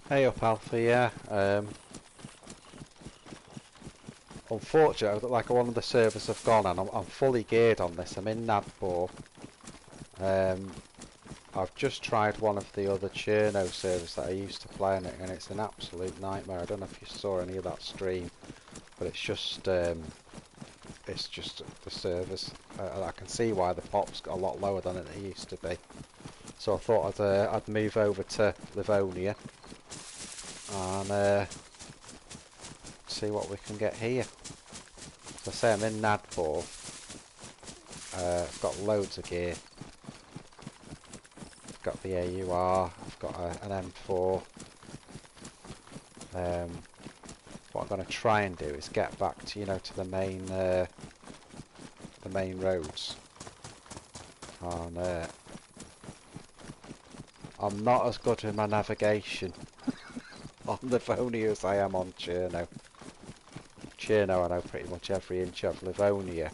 Hey up Alpha, yeah. Unfortunately, like one of the servers have gone and I'm fully geared on this. I'm in Nadbor. I've just tried one of the other Cherno servers that I used to play on it, and it's an absolute nightmare. I don't know if you saw any of that stream, but it's just the servers. I can see why the pop's got a lot lower than it used to be. So I thought I'd move over to Livonia and see what we can get here. So I say I'm in Nadbor. I've got loads of gear. I've got the AUR. I've got an M4. What I'm going to try and do is get back to to the main roads. And I'm not as good with my navigation on Livonia as I am on Cherno. Cherno, I know pretty much every inch of Livonia.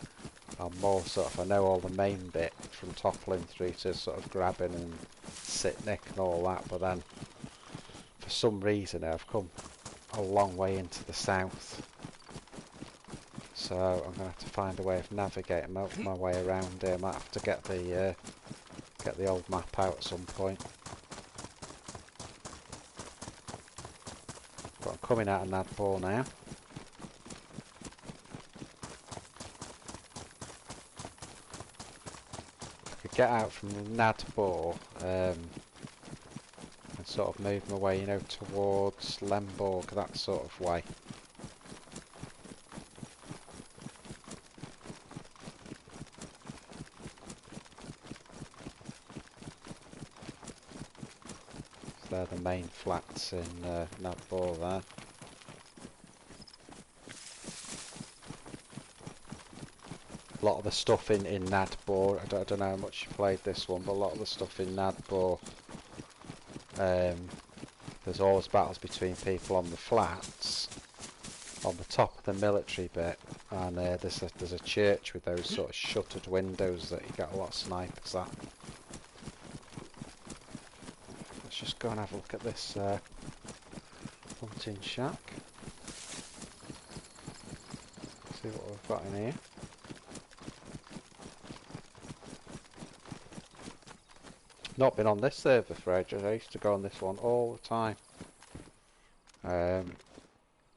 I'm more sort of, I know all the main bit from toppling through to sort of grabbing and Sitnik and all that, but then for some reason I've come a long way into the south. So I'm going to have to find a way of navigating my way around here. I might have to get the old map out at some point. But I'm coming out of Nadbor now. Get out from Nadbor and sort of move my way, towards Lemborg, that sort of way. So they're the main flats in Nadbor there. A lot of the stuff in Nadbor, I don't know how much you played this one, but a lot of the stuff in Nadbor, there's always battles between people on the flats, on the top of the military bit, and there's a church with those sort of shuttered windows that you get a lot of snipers at. Let's just go and have a look at this hunting shack. See what we've got in here. Not been on this server for ages. I used to go on this one all the time, and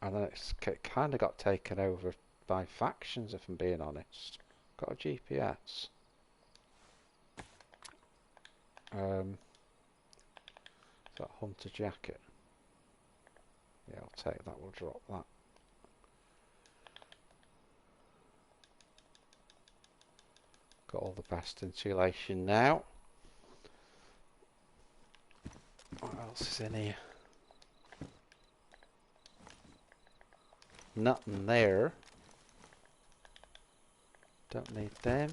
then it kind of got taken over by factions, if I'm being honest. Got a GPS. That hunter jacket. Yeah, I'll take that. We'll drop that. Got all the best insulation now. What else is in here? Nothing there. Don't need them.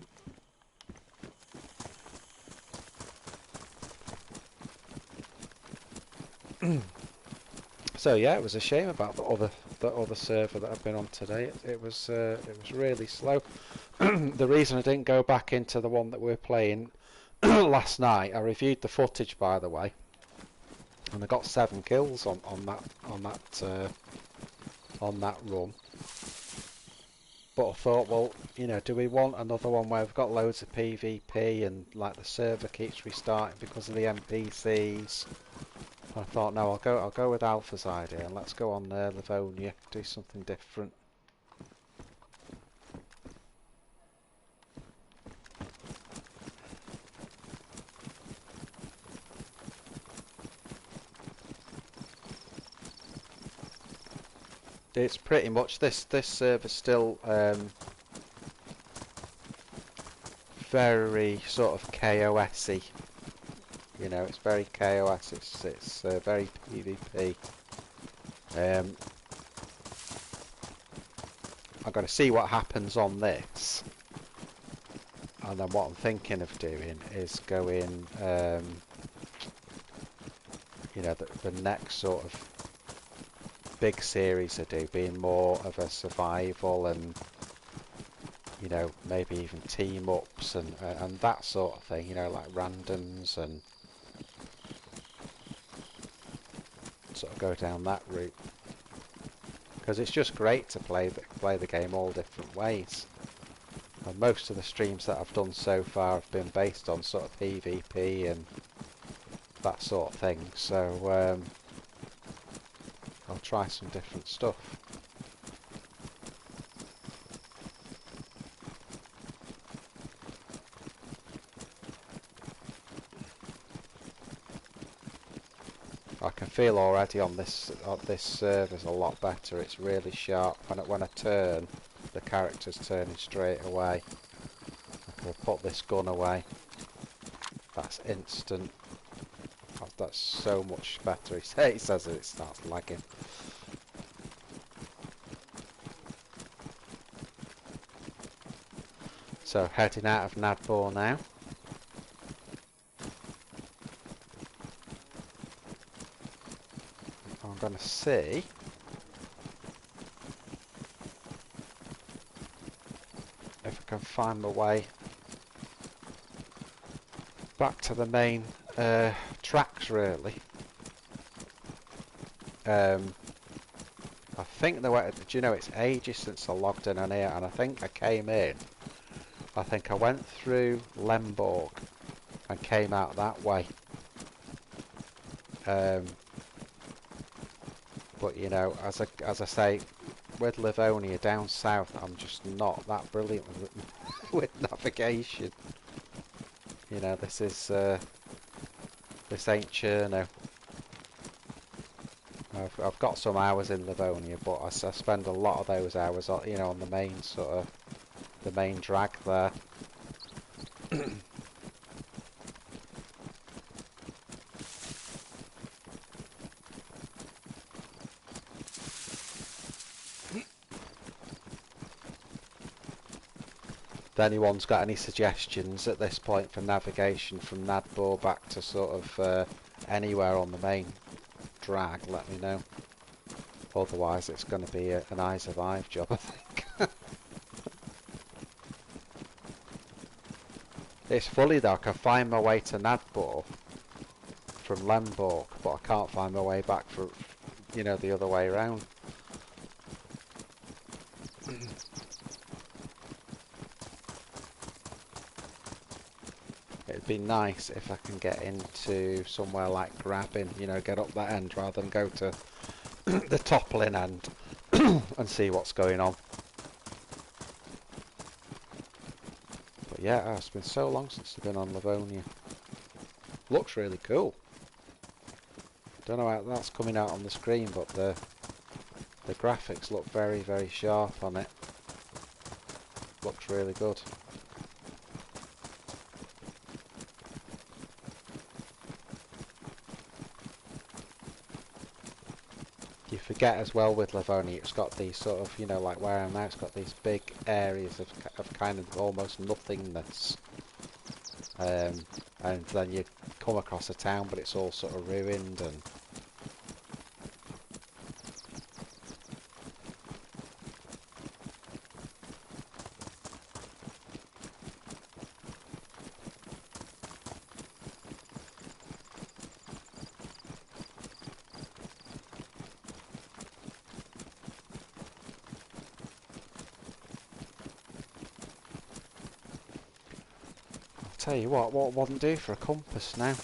So yeah, it was a shame about the other server that I've been on today. It was really slow. The reason I didn't go back into the one that we were playing last night, I reviewed the footage, by the way, and I got 7 kills on that run. But I thought, well, do we want another one where we've got loads of PvP and like the server keeps restarting because of the NPCs? I thought, no, I'll go with Alpha's idea and let's go on there, Livonia, do something different. It's pretty much this server's still very sort of KOS-y. It's very KOS. It's very PvP. I'm going to see what happens on this. And then what I'm thinking of doing is going, you know, the next sort of big series I do being more of a survival and, you know, maybe even team ups and that sort of thing, you know, like randoms and sort of go down that route. Because it's just great to play the game all different ways. And most of the streams that I've done so far have been based on sort of PvP and that sort of thing. So I'll try some different stuff. I can feel already on this server's a lot better. It's really sharp. When I turn, the character's turning straight away. I can put this gun away. That's instant. That's so much better. He says it starts lagging. So heading out of Nadbor now. I'm going to see if I can find my way back to the main tracks, really. I think the way, do you know, it's ages since I logged in on here, and I think I came in. I think I went through Lemborg and came out that way. But you know, as I say, with Livonia down south, I'm just not that brilliant with navigation. You know, this ain't Cherno. I've got some hours in Livonia, but I spend a lot of those hours, you know, on the main sort of the main drag there. If anyone's got any suggestions at this point for navigation from Nadbor back to sort of anywhere on the main drag, let me know. Otherwise it's going to be an I Survive job, I think. It's funny though, I can find my way to Nadbor from Lemborg, but I can't find my way back for, you know, the other way around. It'd be nice if I can get into somewhere like Grabbing, you know, get up that end rather than go to the toppling end and see what's going on. But yeah, it's been so long since I've been on Livonia. Looks really cool. Don't know how that's coming out on the screen, but the graphics look very, very sharp on it. Looks really good. You forget as well with Livonia, it's got these sort of, you know, like where I am now, it's got these big areas of kind of almost nothingness. And then you come across a town, but it's all sort of ruined and... Tell you what wouldn't do for a compass now.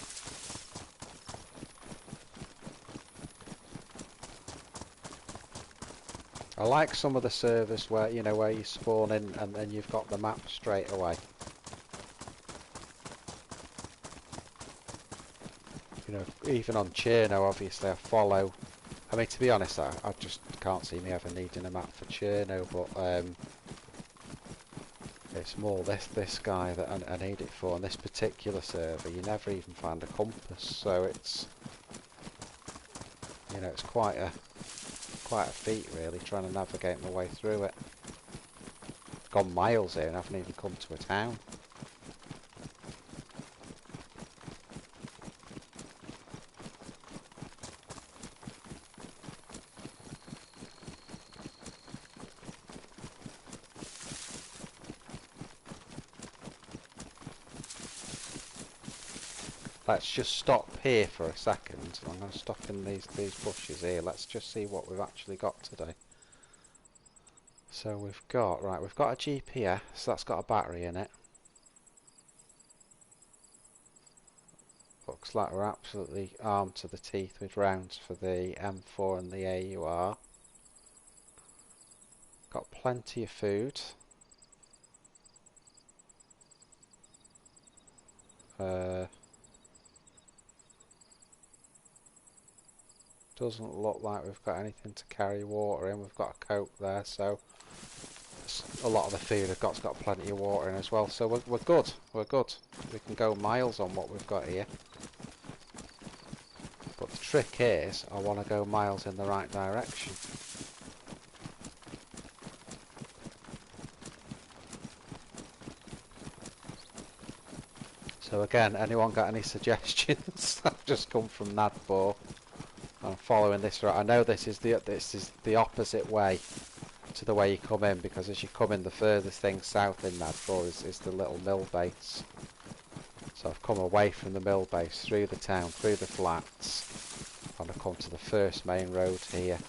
I like some of the servers where, you know, where you spawn in and then you've got the map straight away. You know, even on Cherno, obviously I follow. I mean, to be honest, I just can't see me ever needing a map for Cherno, but it's more this guy that I need it for. On this particular server, you never even find a compass, so it's, you know, it's quite a feat really trying to navigate my way through it. Gone miles here and I haven't even come to a town. Let's just stop here for a second. I'm going to stop in these bushes here. Let's just see what we've actually got today. So we've got, right, we've got a GPS, that's got a battery in it. Looks like we're absolutely armed to the teeth with rounds for the M4 and the AUR. Got plenty of food. Doesn't look like we've got anything to carry water in. We've got a Coke there, so a lot of the food I've got's got plenty of water in as well. So we're good. We're good. We can go miles on what we've got here. But the trick is, I want to go miles in the right direction. So again, anyone got any suggestions? I've just come from Nadbor. I'm following this right. I know this is the opposite way to the way you come in, because as you come in, the furthest thing south in Nadbor is the little mill base. So I've come away from the mill base, through the town, through the flats, and I've come to the first main road here.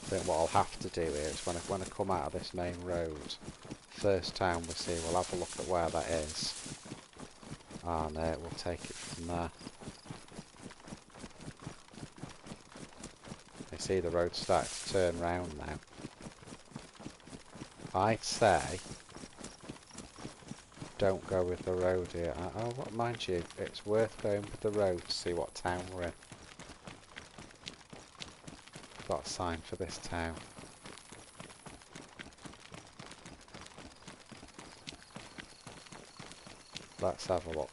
I think what I'll have to do here is when I come out of this main road, first town we see, we'll have a look at where that is, and we'll take it from there. You see the road starting to turn round now. I'd say don't go with the road here. Oh, mind you, it's worth going with the road to see what town we're in. Got a sign for this town. Let's have a look.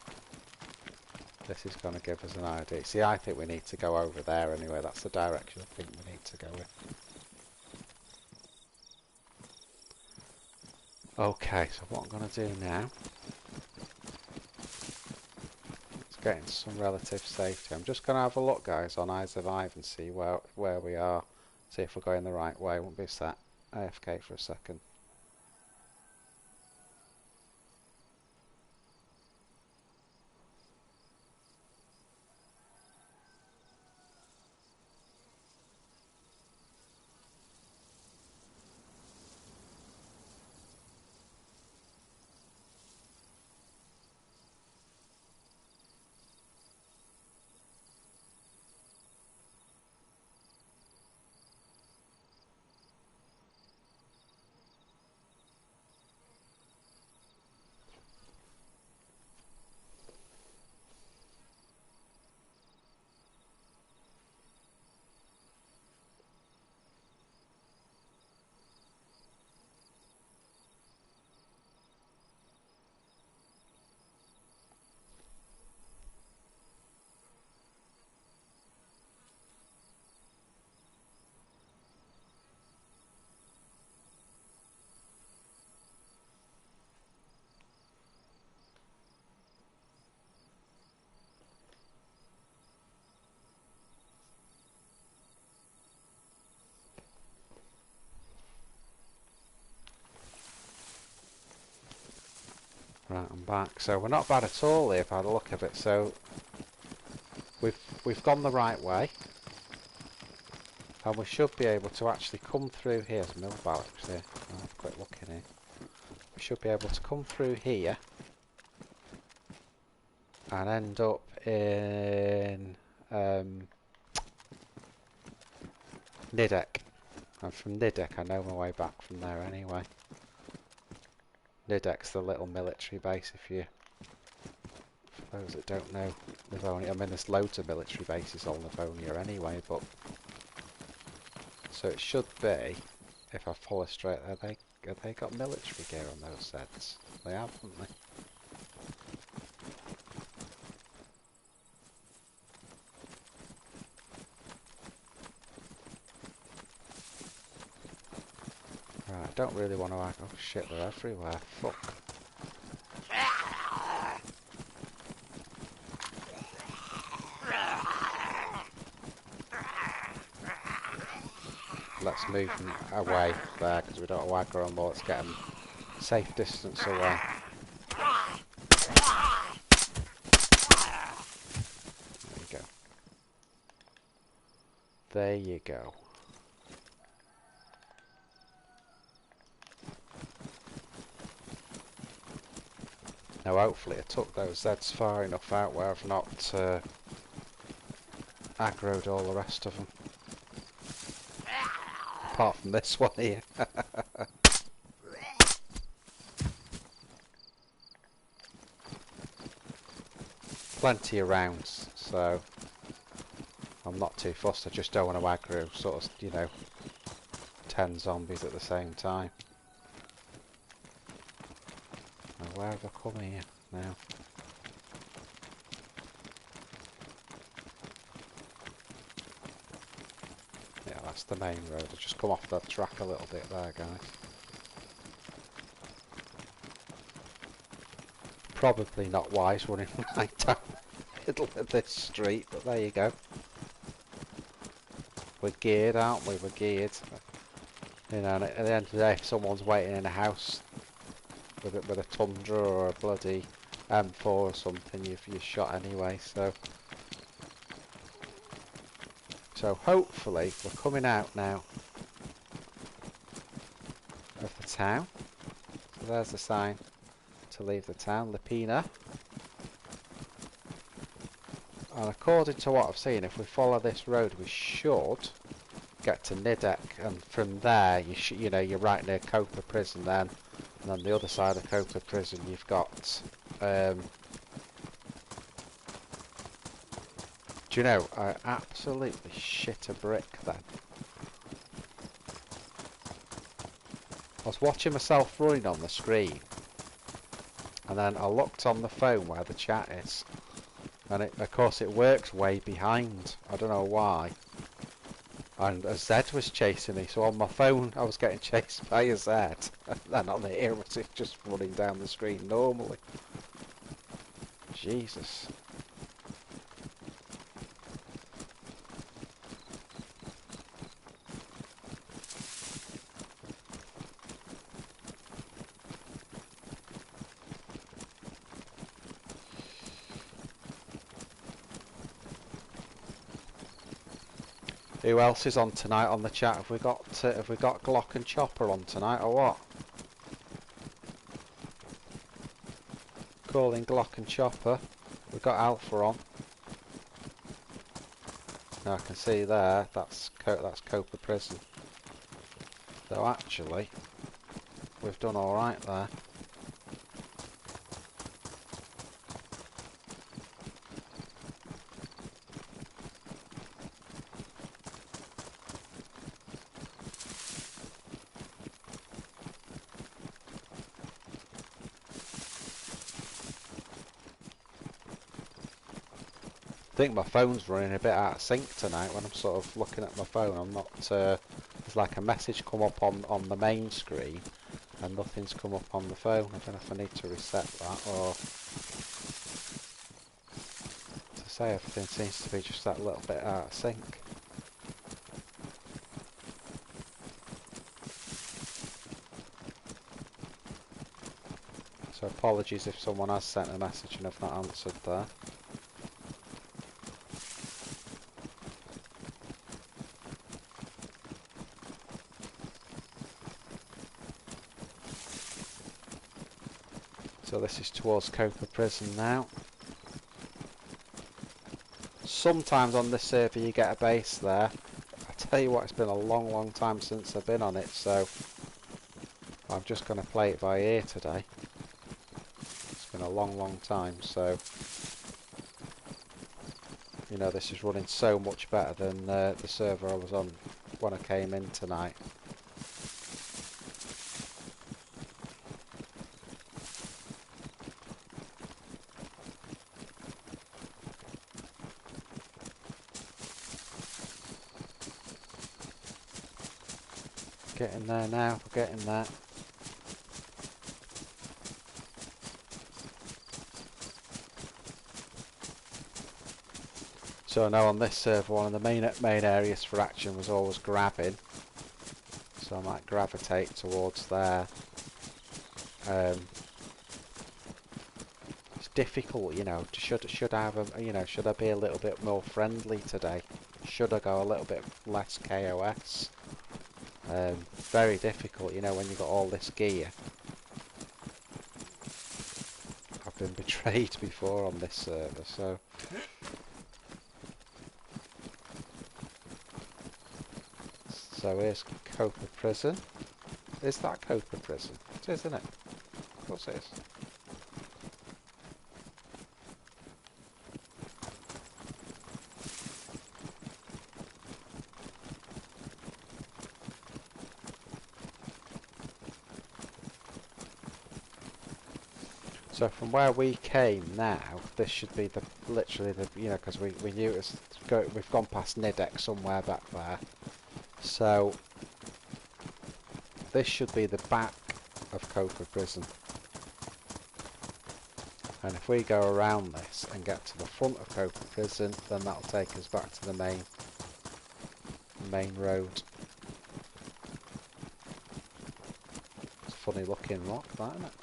This is going to give us an idea. See, I think we need to go over there anyway. That's the direction I think we need to go in. Okay, so what I'm going to do now is get into some relative safety. I'm just going to have a look, guys, on Eyes of Ive and see where we are. See if we're going the right way. Won't be sat AFK for a second. Right, I'm back. So we're not bad at all here by the look of it. So we've gone the right way, and we should be able to actually come through here. There's a mill barracks here. I'll have a quick look in here. We should be able to come through here and end up in Nidek. And from Nidek, I know my way back from there anyway. Nidek's the little military base, for those that don't know Livonia. I mean, there's loads of military bases on Livonia anyway, but so it should be, if I follow straight, have they got military gear on those sets? They have, haven't they? Right, I don't really want to act. Oh shit, they're everywhere. Fuck. let's move them away there because we don't want to aggro them more. Let's get them safe distance away. There you go. There you go. Now hopefully I took those Zeds far enough out where I've not aggroed all the rest of them. Apart from this one here. Plenty of rounds, so I'm not too fussed. I just don't want to aggro sort of, you know, 10 zombies at the same time. Now where have I come here now? Yeah, that's the main road. I've just come off the track a little bit there, guys. Probably not wise running right down the middle of this street, but there you go. We're geared, aren't we? We're geared. You know, and at the end of the day, if someone's waiting in a house with a Tundra or a bloody M4 or something, you're shot anyway. So hopefully we're coming out now of the town. So there's the sign to leave the town, Lipina. And according to what I've seen, if we follow this road, we should get to Nidek, and from there, you know, you're right near Copa Prison then, and on the other side of Copa Prison, you've got. Do you know? I absolutely shit a brick then. I was watching myself running on the screen, and then I looked on the phone where the chat is. And of course it works way behind. I don't know why. And a Z was chasing me, so on my phone I was getting chased by a Z. And then on the here it was just running down the screen normally. Jesus. Who else is on tonight on the chat? Have we got Glock and Chopper on tonight or what? Calling Glock and Chopper. We've got Alpha on. Now I can see there. That's Copa Prison. Though actually, we've done all right there. I think my phone's running a bit out of sync tonight when I'm sort of looking at my phone. I'm not, there's like a message come up on the main screen and nothing's come up on the phone. I don't know if I need to reset that or... To say, everything seems to be just that little bit out of sync. So apologies if someone has sent a message and I've not answered there. So this is towards Copa Prison now. Sometimes on this server you get a base there. I tell you what, it's been a long time since I've been on it, so I'm just going to play it by ear today. It's been a long time, so you know, this is running so much better than the server I was on when I came in tonight. Getting there now, we're getting there. So now on this server, one of the main areas for action was always grabbing. So I might gravitate towards there. It's difficult, you know. Should I have a, you know, should I be a little bit more friendly today? Should I go a little bit less KOS? Very difficult, you know, when you've got all this gear. I've been betrayed before on this server, so... So here's Copa Prison. Is that Copa Prison? It is, isn't it? Of course it is. So from where we came now, this should be the literally the, you know, because we knew it was we've gone past Nidec somewhere back there. So this should be the back of Copa Prison. And if we go around this and get to the front of Copa Prison, then that'll take us back to the main road. It's a funny looking rock, that, isn't it?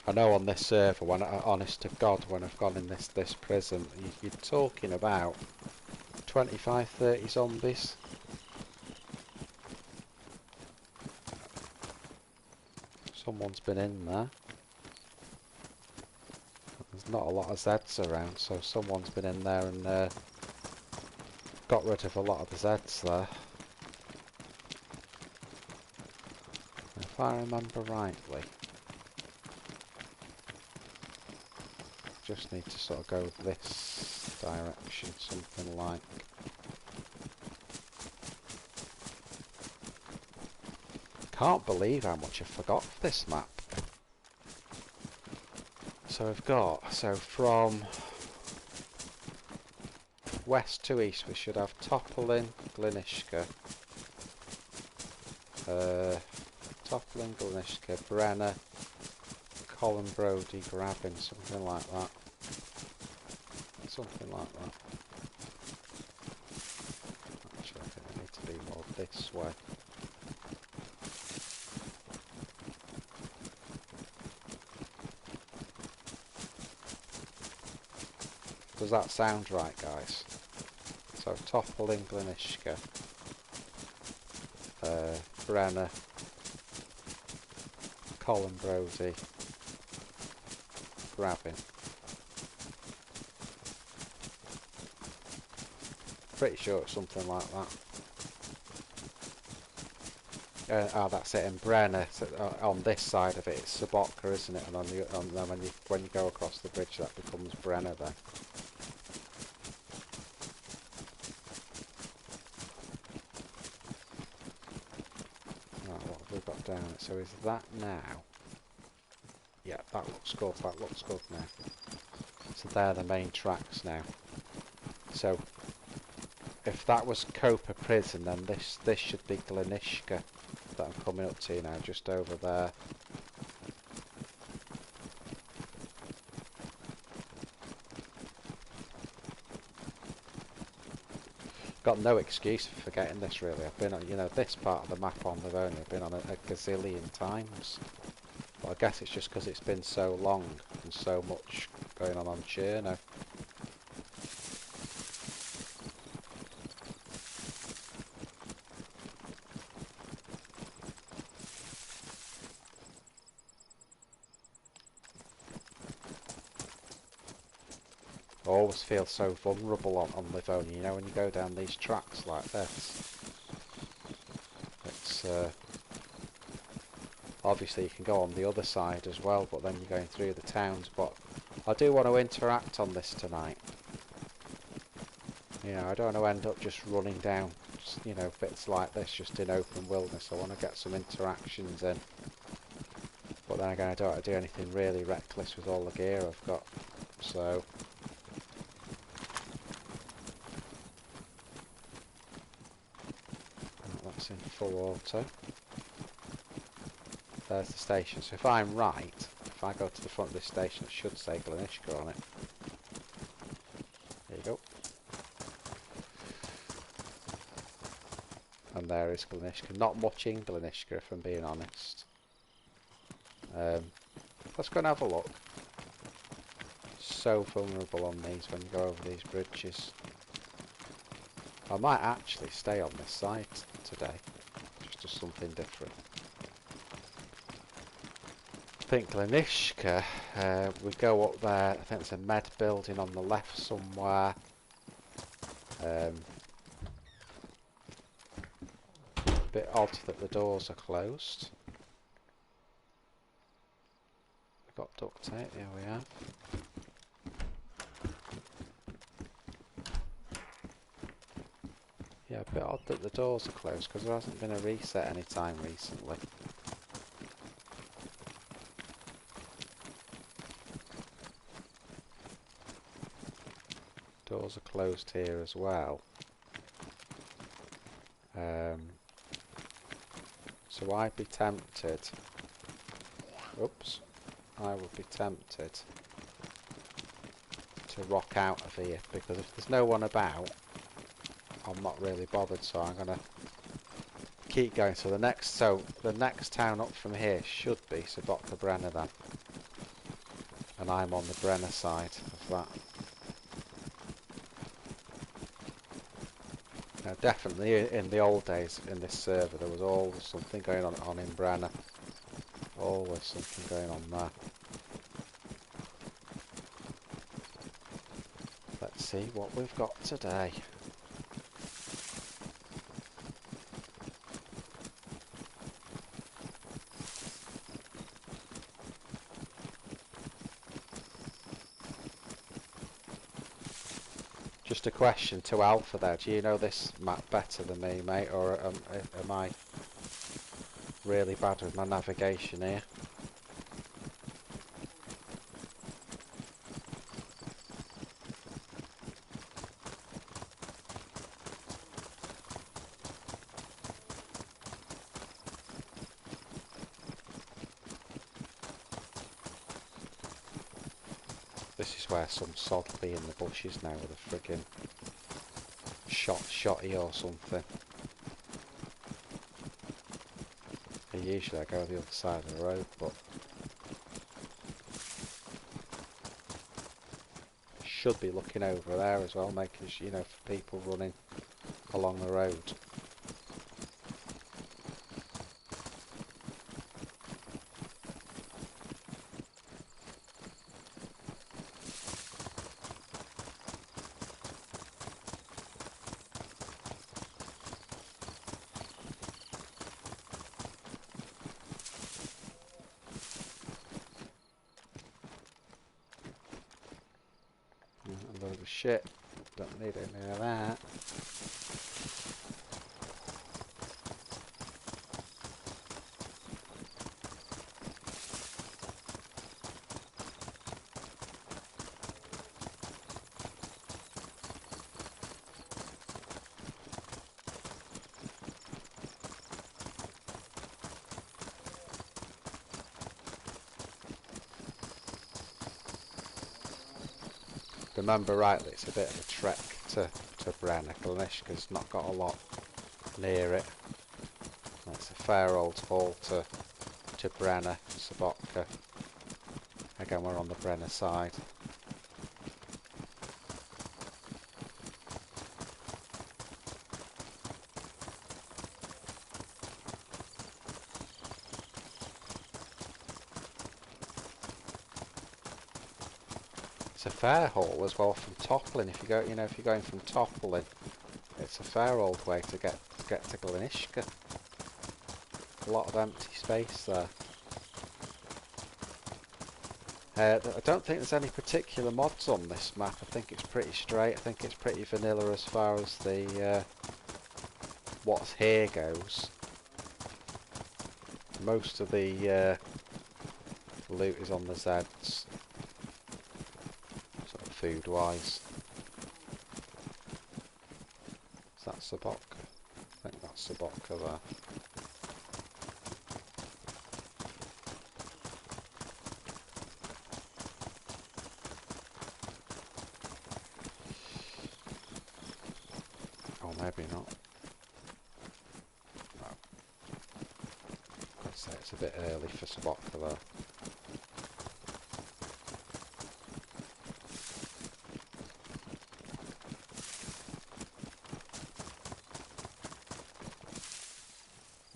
I know on this server, when honest to God, when I've gone in this prison, you're talking about 25, 30 zombies. Someone's been in there. There's not a lot of Zeds around, so someone's been in there and got rid of a lot of the Zeds there. If I remember rightly, just need to sort of go this direction, something like. Can't believe how much I forgot for this map. So we've got, so from west to east we should have Toppling, Glenishka, Brenner, Colin Brody, Grabbing, something like that. Something like that. Actually, I think I need to be more this way. Does that sound right, guys? So Toppling, Glenishka, Brenner, Colin Brody, Grabbing. Pretty sure it's something like that. Oh, that's it. And Brenner, so, on this side of it, it's Sobotka, isn't it? And on the when you go across the bridge, that becomes Brenner then. Right, what have we got down it? So is that now? Yeah, that looks good. That looks good now. So they're the main tracks now. So if that was Copa Prison, then this should be Glenishka that I'm coming up to now, just over there. Got no excuse for forgetting this really. I've been on, you know, this part of the map on Livonia, I've been on a gazillion times. But I guess it's just because it's been so long and so much going on Cherno. I always feel so vulnerable on Livonia, you know, when you go down these tracks like this. It's obviously you can go on the other side as well, but then you're going through the towns. But I do want to interact on this tonight. You know, I don't want to end up just running down, you know, bits like this just in open wilderness. I want to get some interactions in. But then again, I don't want to do anything really reckless with all the gear I've got. So that's in full auto. There's the station. So if I'm right, if I go to the front of this station, it should say Glenishka on it. there is Glenishka. Not much in Glenishka, if I'm being honest. Let's go and have a look. So vulnerable on these when you go over these bridges. I might actually stay on this side today. Just do something different. I think Glenishka, we go up there. I think there's a med building on the left somewhere. A bit odd that the doors are closed. We've got duct tape, here we have. Yeah, a bit odd that the doors are closed because there hasn't been a reset any time recently. Doors are closed here as well. So I'd be tempted. Oops. I would be tempted to rock out of here because if there's no one about, I'm not really bothered. So I'm gonna keep going. So the next town up from here should be Sobotka Brenner then, and I'm on the Brenner side of that. Now, definitely in the old days in this server there was always something going on in Brenner. Always something going on there. Let's see what we've got today. Just a question to Alpha there. Do you know this map better than me, mate, or am I really bad with my navigation here? This is where some sod will be in the bushes now with a friggin' shotty or something. Usually I go the other side of the road, but should be looking over there as well, making sure, you know, for people running along the road. A load of shit. Don't need any of that. Remember rightly, it's a bit of a trek to Brenner. Glenishka's not got a lot near it. It's a fair old haul to Brenner, Sobotka. Again, we're on the Brenner side. It's a fair haul as well from Toppling. If you go, you know, if you're going from Toppling, it's a fair old way to get to Glenishka. A lot of empty space there. I don't think there's any particular mods on this map. I think it's pretty straight. I think it's pretty vanilla as far as the what's here goes. Most of the loot is on the Zeds. Food wise. Is that Sobotka? I think that's Sobotka there. Oh, maybe not. bit early for Sobotka though.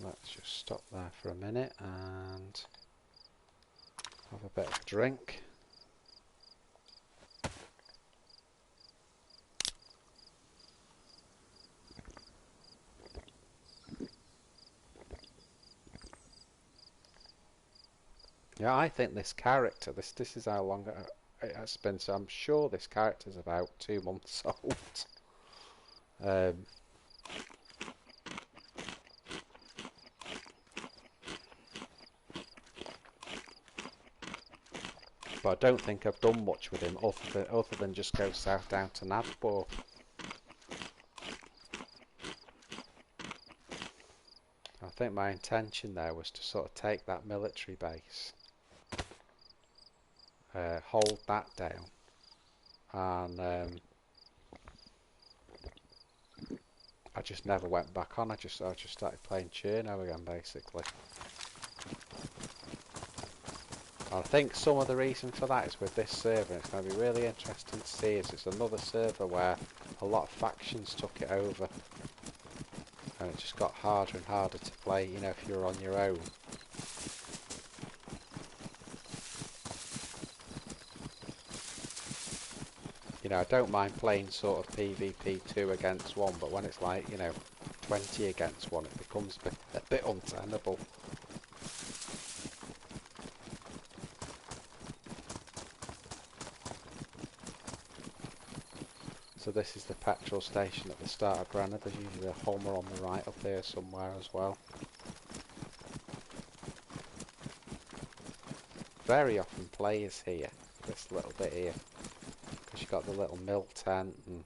Let's just stop there for a minute and have a bit of a drink. Yeah, I think this character, this is how long it has been, so I'm sure this character's about 2 months old. But I don't think I've done much with him other than just go south down to Nadbor. I think my intention there was to sort of take that military base, hold that down, and I just never went back on. I just started playing Cherno again, basically. And I think some of the reason for that is with this server, and it's going to be really interesting to see, is it's another server where a lot of factions took it over. And it just got harder and harder to play, you know, if you're on your own. You know, I don't mind playing sort of PvP 2 against 1, but when it's like, you know, 20 against 1, it becomes a bit untenable. So this is the petrol station at the start of Granada. There's usually a Hummer on the right up there somewhere as well. Very often players here, this little bit here, because you've got the little mill tent and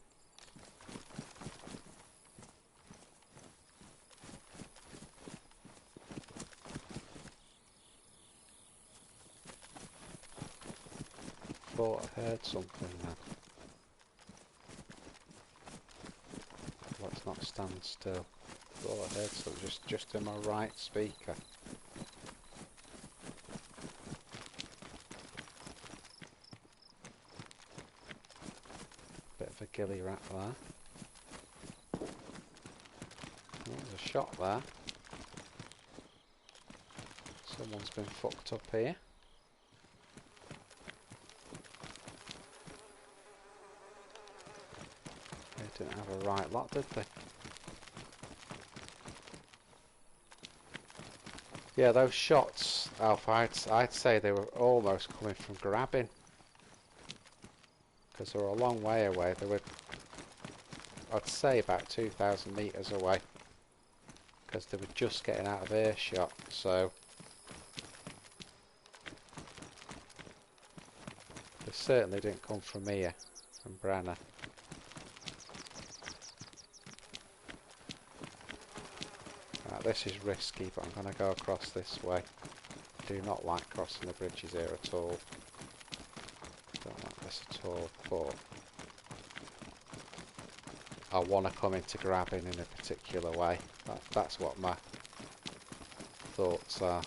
thought I heard something then. Let's not stand still. Thought I heard something just in my right speaker. Bit of a gilly rat there. There's a shot there. Someone's been fucked up here. They didn't have a right lot, did they? Yeah, those shots, Alpha, I'd say they were almost coming from grabbing. Because they were a long way away. They were, I'd say, about 2,000 metres away. Because they were just getting out of earshot, so they certainly didn't come from here, from Brenner. This is risky, but I'm going to go across this way. Do not like crossing the bridges here at all. Don't like this at all, but I want to come into grabbing in a particular way. That's what my thoughts are.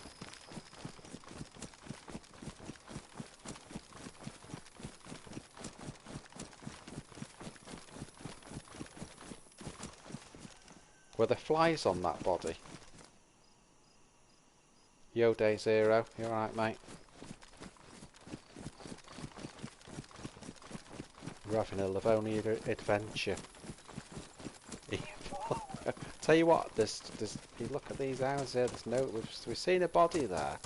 Were there flies on that body? Yo, DayZ, you alright, mate? We're having a Livonia adventure. Tell you what, you look at these houses here, there's no, we've seen a body there.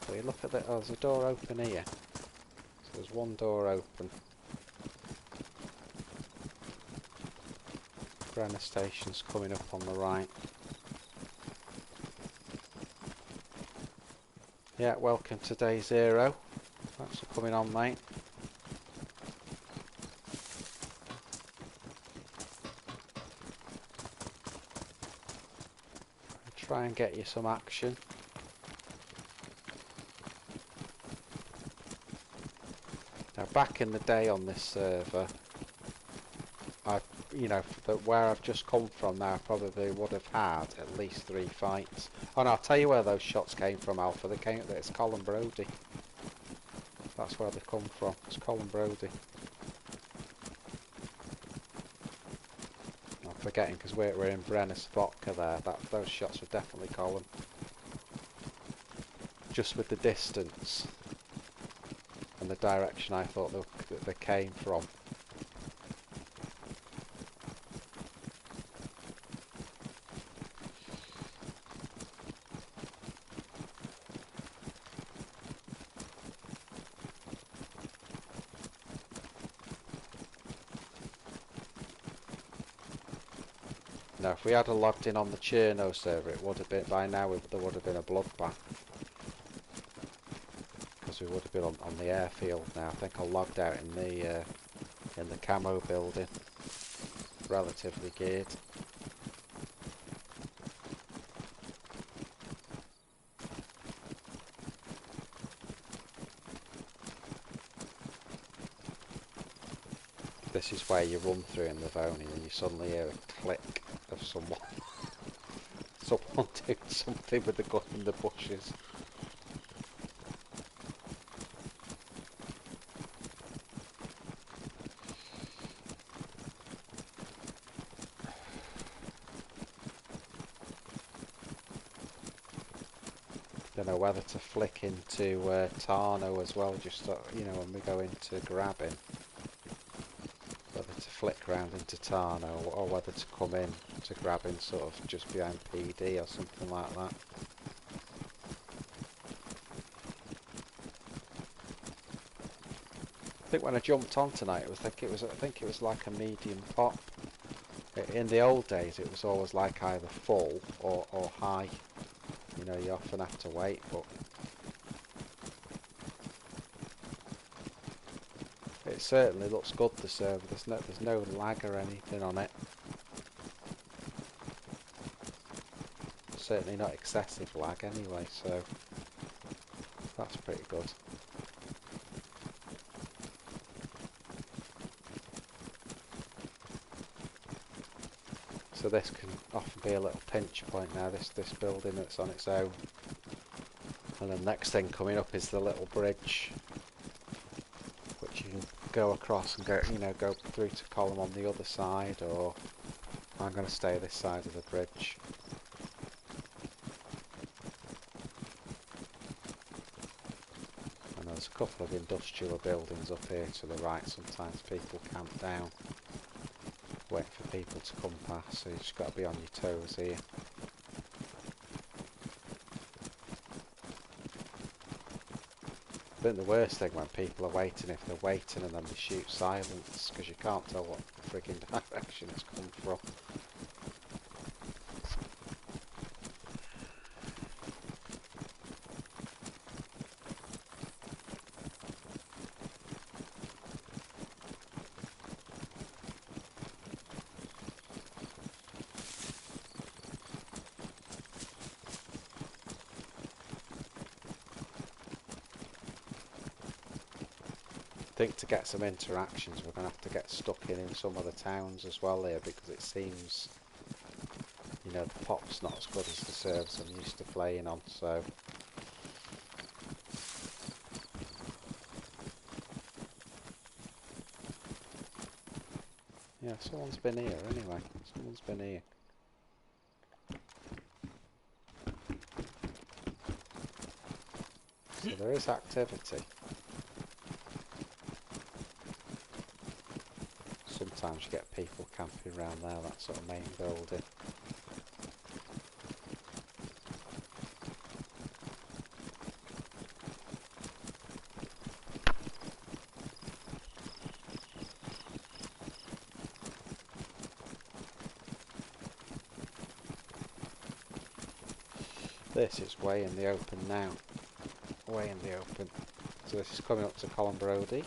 But you look at the, oh, there's a door open here. So there's one door open. Brenner station's coming up on the right. Yeah, welcome to DayZ. Thanks for coming on, mate. I'll try and get you some action. Now, back in the day on this server, I you know, where I've just come from now, I probably would have had at least 3 fights. Oh no, I'll tell you where those shots came from, Alpha. They came, it's Colin Brody. That's where they come from. It's Colin Brody. I'm forgetting because we're in Brenner's vodka there. Those shots were definitely Colin. Just with the distance and the direction I thought they came from. Now, if we had logged in on the Cherno server, it would have been by now. There would have been a bloodbath because we would have been on the airfield now. I think I logged out in the camo building, relatively geared. This is where you run through in Livonia and you suddenly hear a click of someone doing something with the gun in the bushes. Don't know whether to flick into Tarno as well, just you know, when we go into grabbing. Whether to flick round into Tarno or whether to come in to grabbing sort of just behind PD or something like that. I think when I jumped on tonight, I think it was like a medium pop. In the old days, it was always like either full or high. You know, you often have to wait, but it certainly looks good, the server. There's no lag or anything on it. Certainly not excessive lag anyway, so that's pretty good. So this can often be a little pinch point now, this building that's on its own. And the next thing coming up is the little bridge, which you can go across and go through to Column on the other side, or I'm going to stay this side of the bridge. And there's a couple of industrial buildings up here to the right. Sometimes people camp down, wait for people to come past, so you've just got to be on your toes here. I think the worst thing when people are waiting, if they're waiting and then they shoot silence, because you can't tell what frigging direction it's come from. I think to get some interactions we're going to have to get stuck in some of the towns as well here, because it seems, you know, the pop's not as good as the servers I'm used to playing on, so yeah, someone's been here anyway. Someone's been here. So there is activity. Sometimes you get people camping around there, that sort of main building. This is way in the open now. Way in the open. So this is coming up to Colin Brody.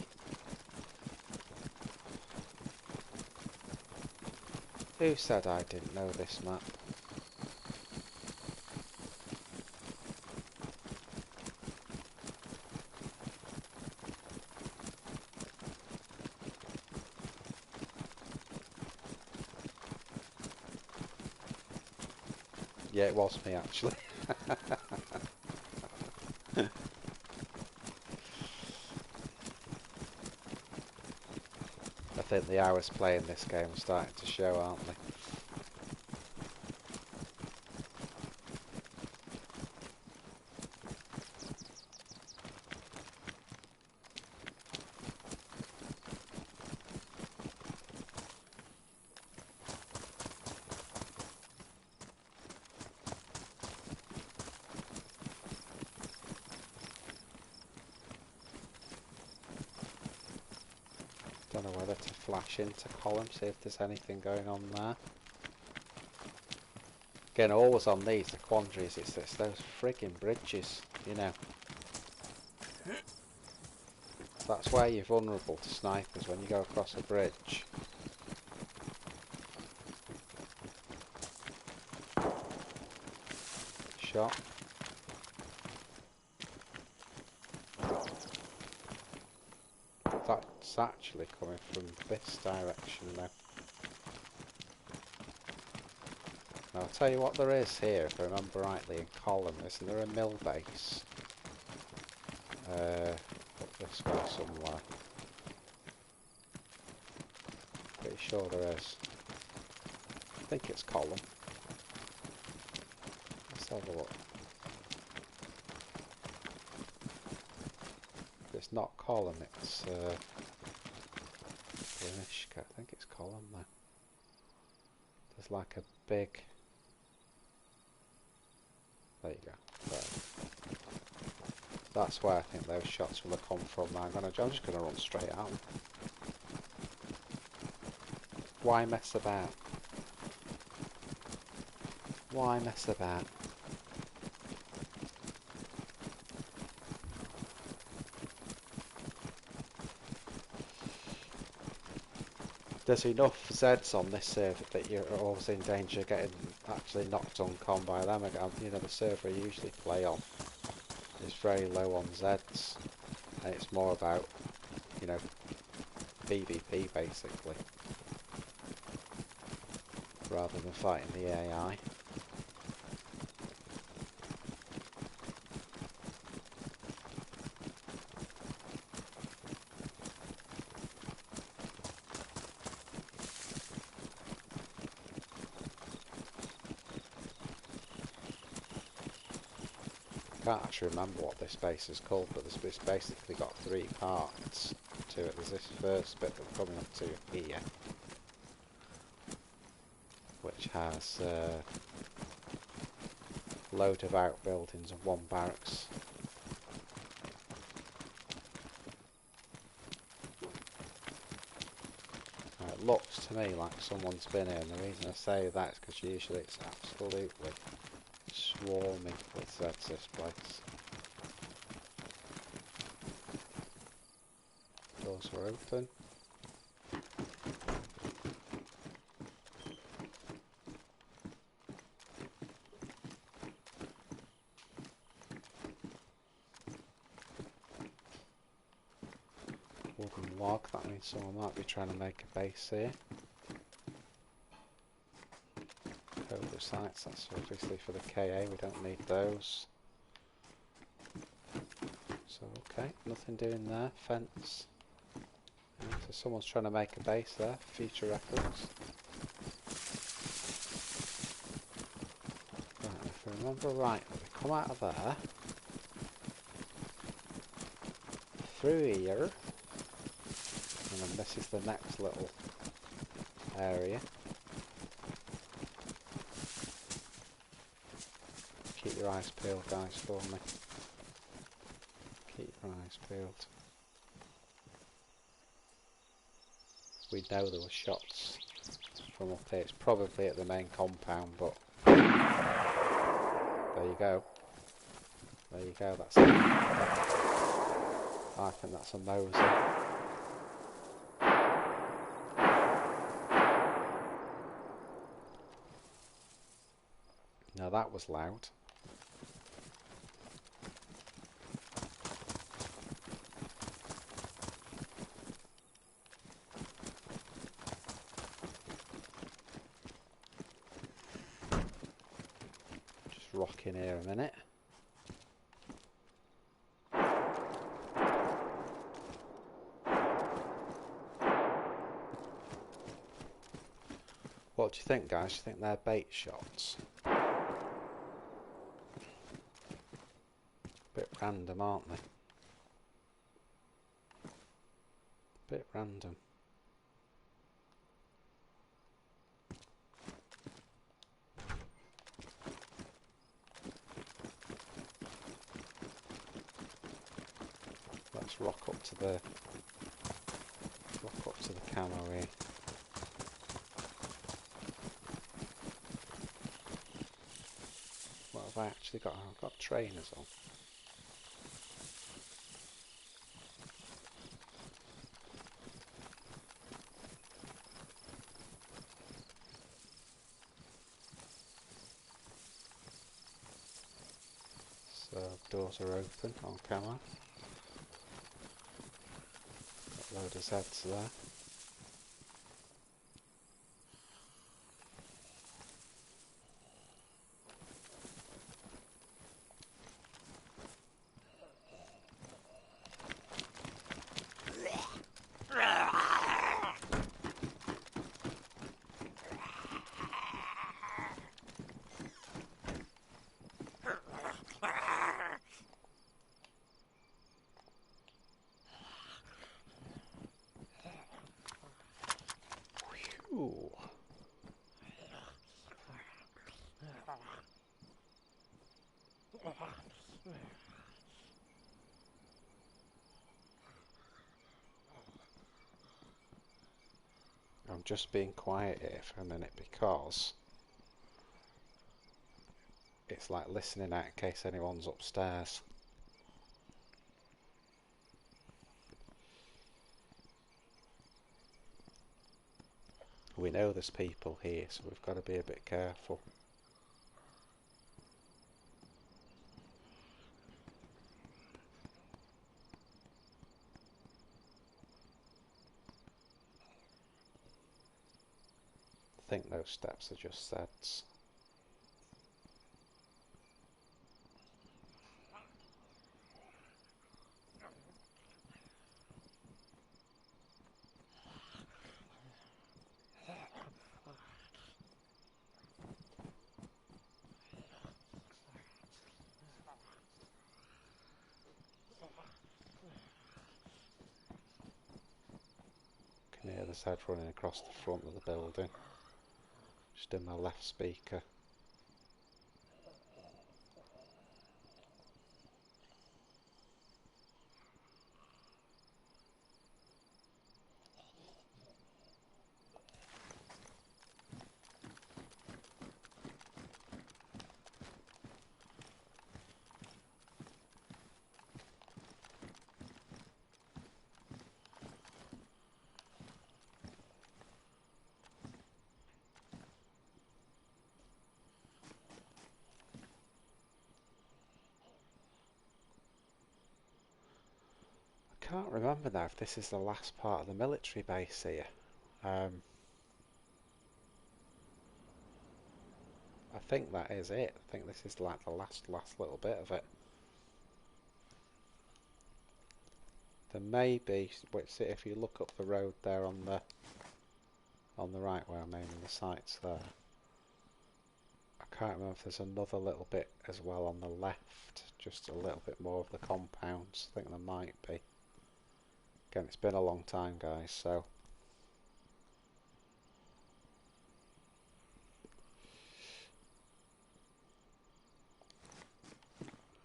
Who said I didn't know this map? Yeah, it was me actually. I think the hours playing this game are starting to show, aren't they? Don't know whether to flash into column, see if there's anything going on there. Again, always on these, the quandaries, it's those frigging bridges, you know. That's where you're vulnerable to snipers, when you go across a bridge. Shot. That's actually coming from this direction now. Now, I'll tell you what there is here, if I remember rightly, in column. Isn't there a mill base? Up this way somewhere. Pretty sure there is. I think it's column. Let's have a look. If it's not column, it's Grimishka. I think it's column though. There's like a big... There you go. There. That's where I think those shots will have come from. Now I'm just going to run straight out. Why mess about? Why mess about? There's enough Zeds on this server that you're always in danger of getting actually knocked on con by them again. You know, the server I usually play on is very low on Zeds, and it's more about, you know, PvP basically, rather than fighting the AI. I can't actually remember what this base is called, but this basically got 3 parts to it. There's this first bit that we're coming up to here, which has a load of outbuildings and 1 barracks. Now, it looks to me like someone's been here, and the reason I say that is because usually it's absolutely swarming with Zeds this place. Doors are open. Wooden log, that means someone might be trying to make a base here. Cobra sites, that's obviously for the KA, we don't need those. So okay, nothing doing there. Fence. So someone's trying to make a base there, future reference. Right, if I remember right, we come out of there, through here, and then this is the next little area. Keep your eyes peeled, guys, for me. Keep your eyes peeled. We know there were shots from up here. It's probably at the main compound, but there you go. There you go. That's it. I think that's a Moser. Now that was loud. rock in here a minute. What do you think, guys? Do you think they're bait shots? Bit random, aren't they? Bit random. Let's rock up to the camo here. What have I actually got? I've got trainers on. So doors are open on camo. Got a load of Zeds there. Ooh. I'm just being quiet here for a minute because it's like listening out in case anyone's upstairs. We know there's people here, so we've got to be a bit careful. I think those steps are just Zeds. Can hear the Zed running across the front of the building. Just in my left speaker. I can't remember now if this is the last part of the military base here. I think that is it. I think this is like the last little bit of it. There may be, if you look up the road there on the right where I'm aiming the sights there. I can't remember if there's another little bit as well on the left, just a little bit more of the compounds. I think there might be. Again, it's been a long time, guys, so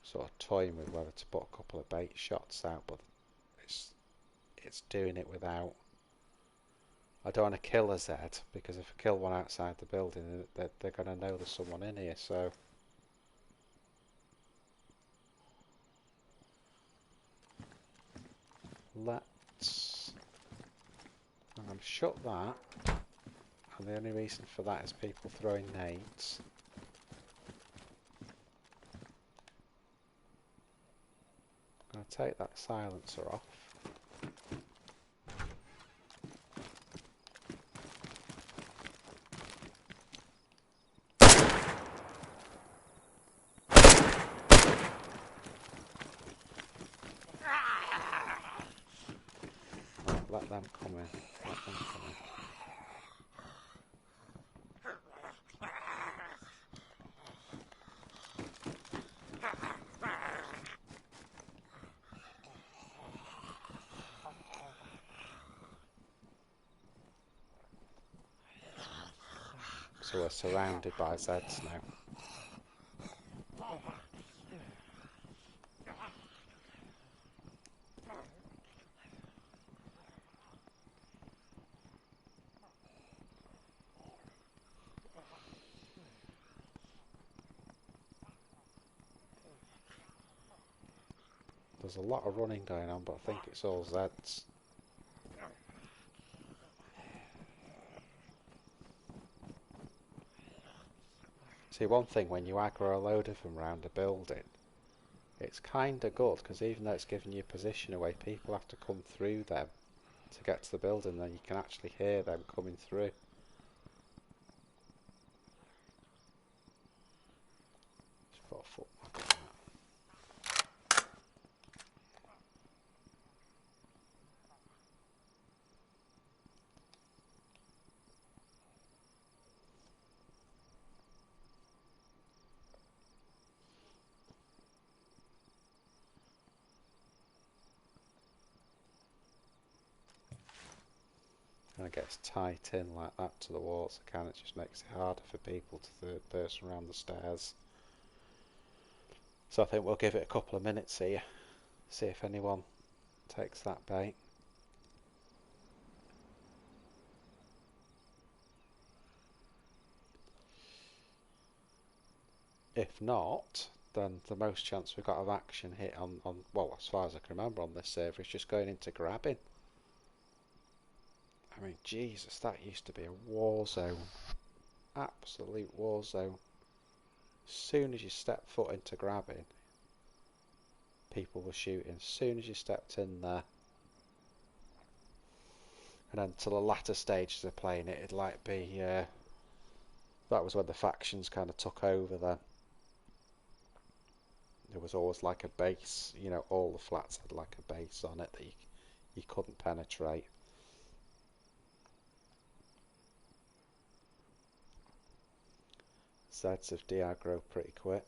sort of toying with whether to put a couple of bait shots out, but it's doing it without. I don't want to kill a Zed, because if I kill one outside the building, they're going to know there's someone in here, so let's... I'm going to shut that, and the only reason for that is people throwing nades. I'm going to take that silencer off. them come in. Let them come in. So we're surrounded by Zeds now. There's a lot of running going on, but I think it's all Zeds. See, one thing, when you aggro a load of them round a building, it's kinda good, because even though it's giving you position away, people have to come through them to get to the building, then you can actually hear them coming through. Just put a footmark on that. And it gets tight in like that to the walls again, it just makes it harder for people to third person around the stairs. So I think we'll give it a couple of minutes here, see if anyone takes that bait. If not, then the most chance we've got of action hit on well, as far as I can remember on this server, is just going into grabbing. I mean, Jesus, that used to be a war zone. Absolute war zone. As soon as you stepped foot into grabbing, people were shooting. As soon as you stepped in there. And then to the latter stages of playing it, it'd like be... that was when the factions kind of took over then. There was always like a base, you know, all the flats had like a base on it that you couldn't penetrate. Zeds of de-aggro pretty quick.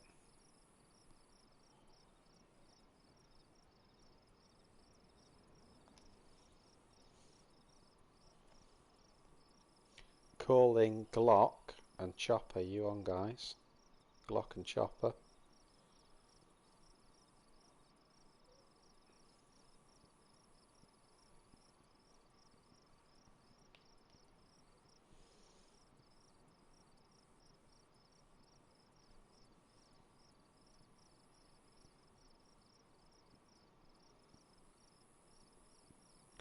Calling Glock and Chopper, you on guys? Glock and Chopper.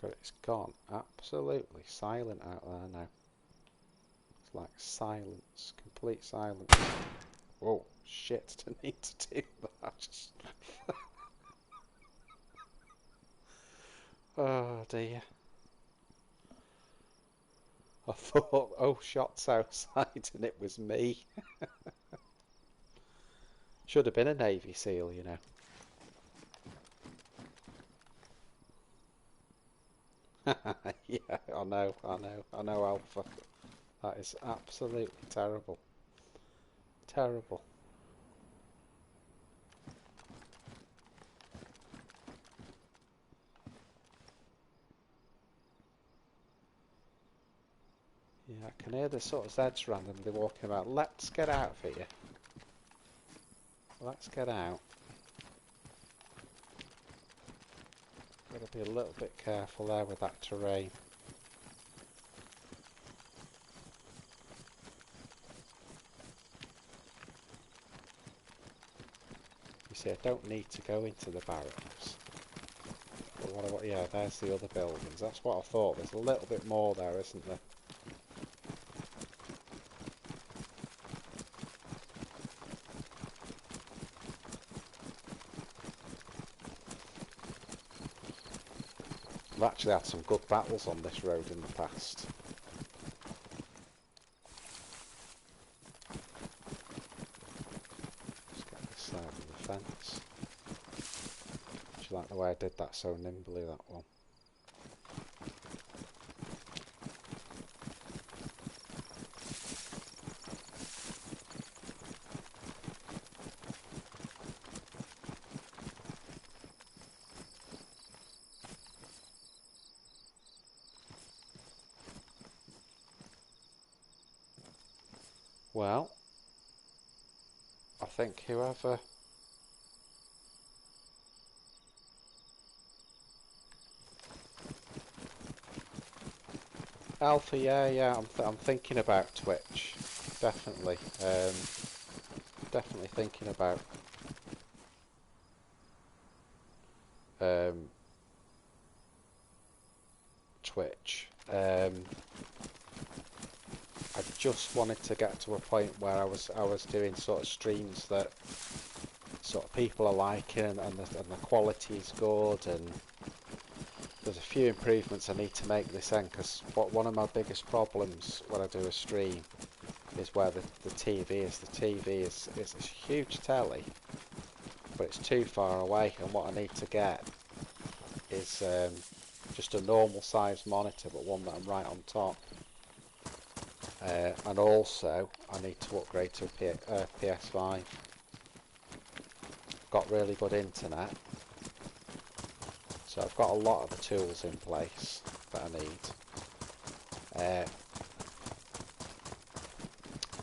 God, it's gone absolutely silent out there now. It's like silence, complete silence. Whoa, shit, didn't need to do that. Just oh dear. I thought, oh, shots outside, and it was me. Should have been a Navy SEAL, you know. Yeah, I know, Alpha. That is absolutely terrible. Terrible. Yeah, I can hear the sort of Zeds randomly walking about. Let's get out of here. Let's get out. Gotta be a little bit careful there with that terrain. You see, I don't need to go into the barracks. But yeah, there's the other buildings. That's what I thought. There's a little bit more there, isn't there? We've actually had some good battles on this road in the past. Just get this side of the fence. Do you like the way I did that so nimbly, that one? Well, I think whoever... Alpha, yeah, I'm thinking about Twitch. Definitely. Definitely thinking about Twitch. I just wanted to get to a point where I was doing sort of streams that sort of people are liking, and the quality is good, and there's a few improvements I need to make this end, because one of my biggest problems when I do a stream is where the TV is. The TV is a huge telly, but it's too far away, and what I need to get is just a normal sized monitor, but one that I'm right on top. And also I need to upgrade to a PS5. Got really good internet, so I've got a lot of the tools in place that I need.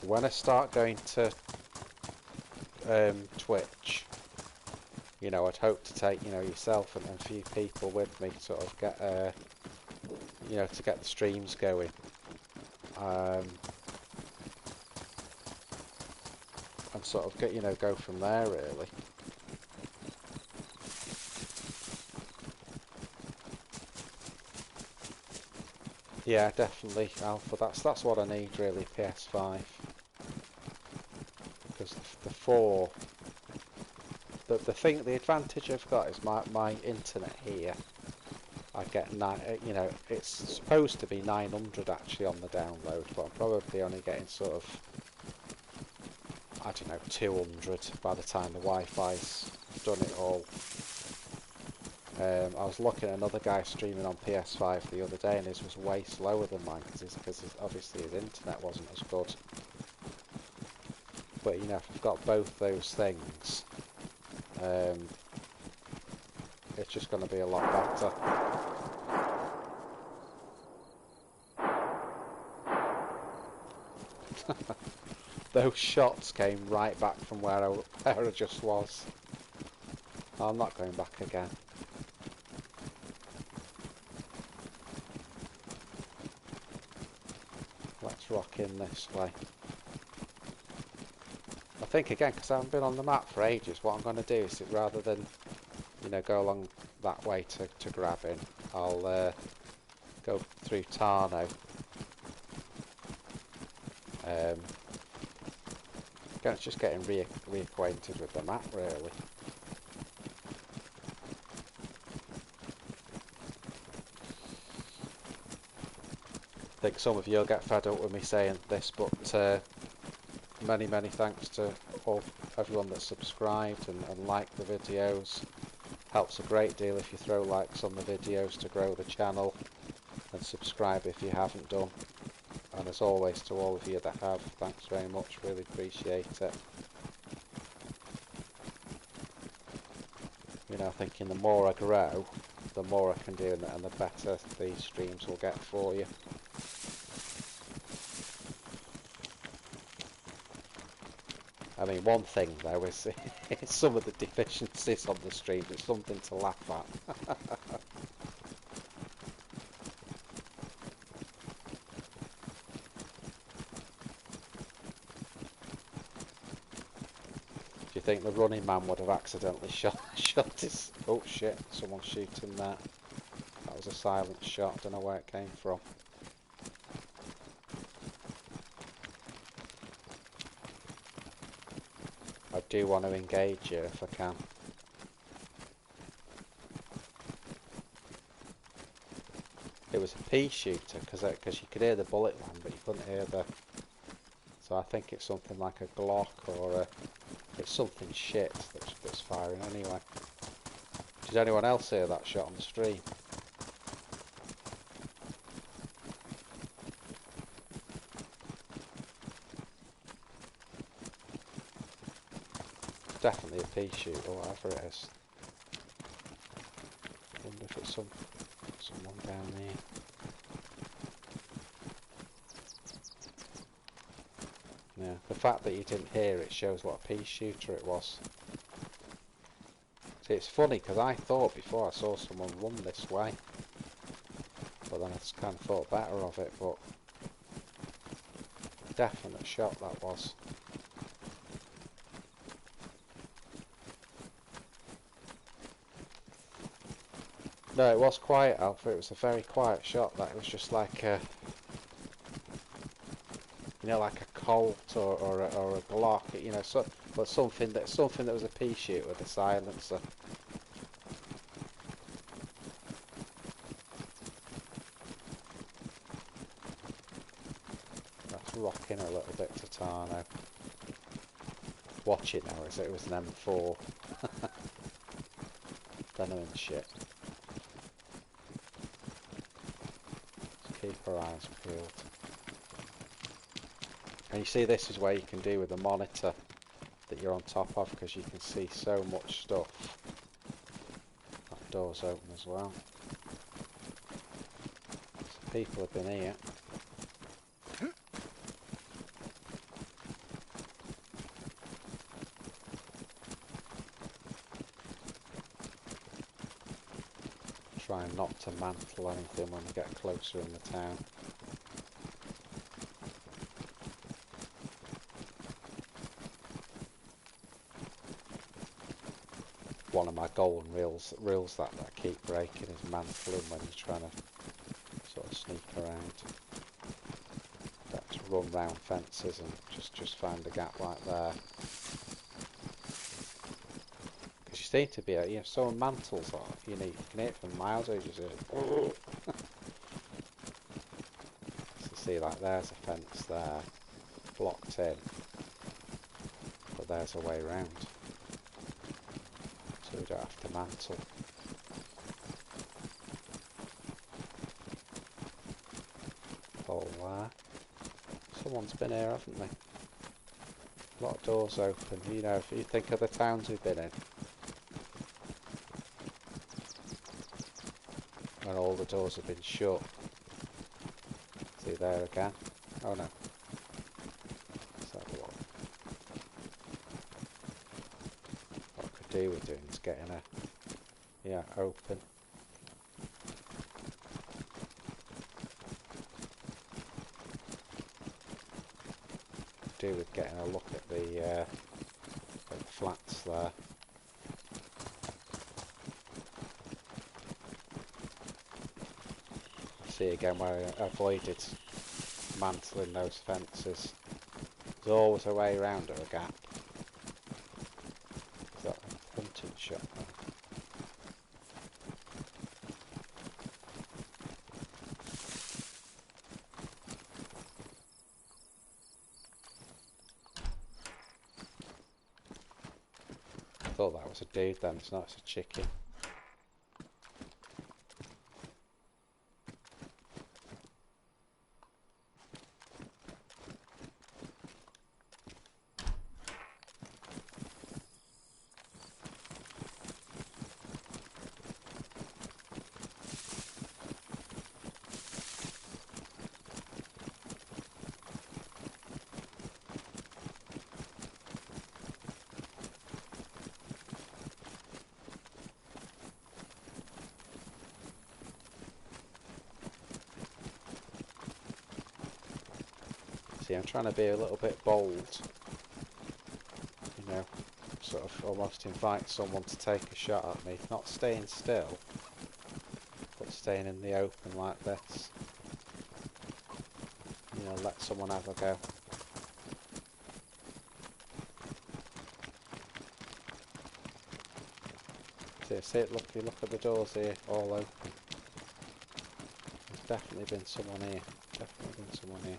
When I start going to Twitch, you know, I'd hope to take, you know, yourself and a few people with me, sort of get, you know, to get the streams going. And sort of get, you know, go from there really. Yeah, definitely Alpha. That's what I need really, PS5. Because the 4, the advantage I've got is my internet here. I get you know, it's supposed to be 900 actually on the download, but I'm probably only getting sort of, I don't know, 200 by the time the Wi-Fi's done it all. I was looking at another guy streaming on PS5 the other day, and his was way slower than mine because obviously his internet wasn't as good. But you know, if I've got both those things, it's just going to be a lot better. Those shots came right back from where I just was. I'm not going back again. Let's rock in this way. I think again, because I haven't been on the map for ages, what I'm going to do is, rather than, you know, go along that way to grab in, I'll go through Tarno. Again, it's just getting reacquainted with the map really. I think some of you will get fed up with me saying this, but many thanks to everyone that's subscribed and liked the videos. Helps a great deal if you throw likes on the videos to grow the channel, and subscribe if you haven't done. And as always, to all of you that have, thanks very much, really appreciate it. You know, thinking the more I grow, the more I can do, and the better these streams will get for you. I mean, one thing though is some of the deficiencies on the stream. It's something to laugh at. Do you think the running man would have accidentally shot his... Oh shit, someone's shooting that. That was a silent shot, don't know where it came from. I do want to engage you if I can. It was a pea shooter because you could hear the bullet land, but you couldn't hear the... So I think it's something like a Glock or a... It's something shit that's firing anyway. Did anyone else hear that shot on the stream? Definitely a pea shoot or whatever it is. I wonder if it's someone down here. Yeah, The fact that you didn't hear it shows what a pea shooter it was. See, it's funny because I thought before I saw someone run this way, but then I just kind of thought better of it. But definite shot that was. No, it was quiet, Alpha. It was a very quiet shot. That it was just like a, you know, like a Colt or a Glock, you know, so, but something that was a pea shooter with a silencer. That's rocking a little bit to Tano. Watch it now, as it was an M4. Venom and shit. Let's keep our eyes peeled. And you see, this is where you can do with the monitor that you're on top of, because you can see so much stuff. That door's open as well. So people have been here. Trying not to mantle anything when we get closer in the town. One of my golden rules that I keep breaking is mantling when you're trying to sort of sneak around. To run round fences and just find a gap like there. Because you seem to be, you know, if someone mantles off, you can hear it from miles away. Just so see, like there's a fence there, blocked in, but there's a way round. So we don't have to mantle. Hole there. Someone's been here, haven't they? A lot of doors open. You know, if you think of the towns we've been in, and all the doors have been shut. See there again? Oh no. Let's have a look. What I could do with doing is getting a, yeah, open. Do with getting a look at the flats there. See again where I avoided mantling those fences. There's always a way around or a gap. Is that a hunting shot there? I thought that was a dude then, it's not, it's a chicken. See, I'm trying to be a little bit bold, you know, sort of almost invite someone to take a shot at me, not staying still, but staying in the open like this. You know, let someone have a go. See it, look, you look at the doors here, all open. There's definitely been someone here, definitely been someone here.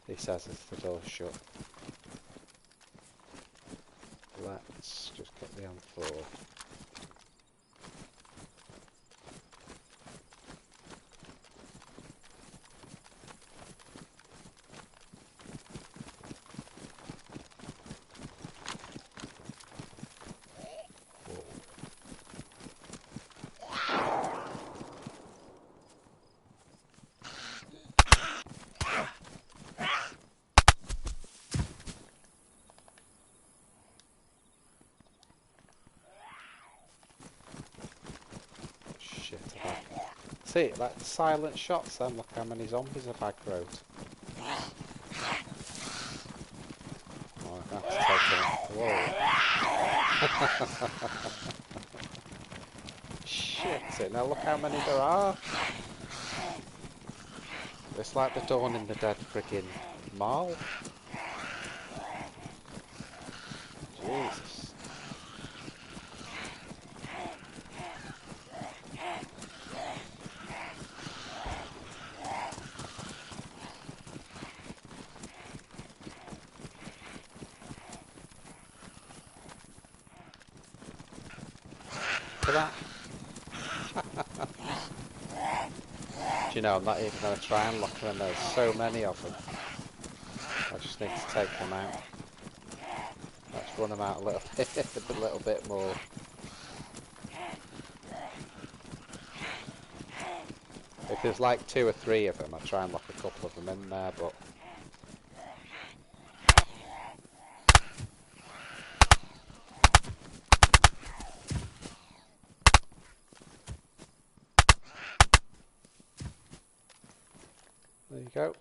He says it's the door's shut. Let's just get the M4. See, like silent shots then, look how many zombies have aggroed. Oh, I have to take them. Whoa. Shit, now look how many there are. It's like the Dawn in the Dead friggin' mall. Jesus. Look at that. Do you know, I'm not even going to try and lock them. There's so many of them. I just need to take them out. Let's run them out a little bit, a little bit more. If there's like 2 or 3 of them, I'll try and lock a couple of them in there, but... There you go.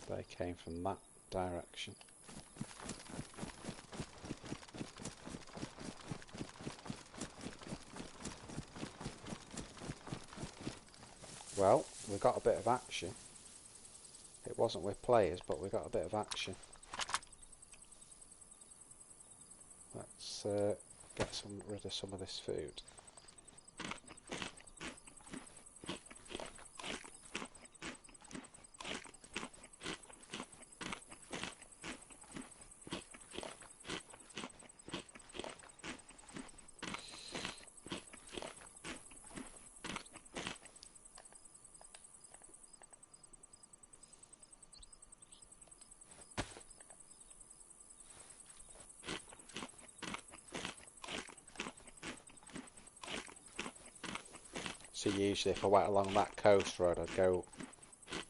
They came from that direction. Well, we got a bit of action. It wasn't with players, but we got a bit of action. Let's get rid of some of this food. So usually if I went along that coast road, I'd go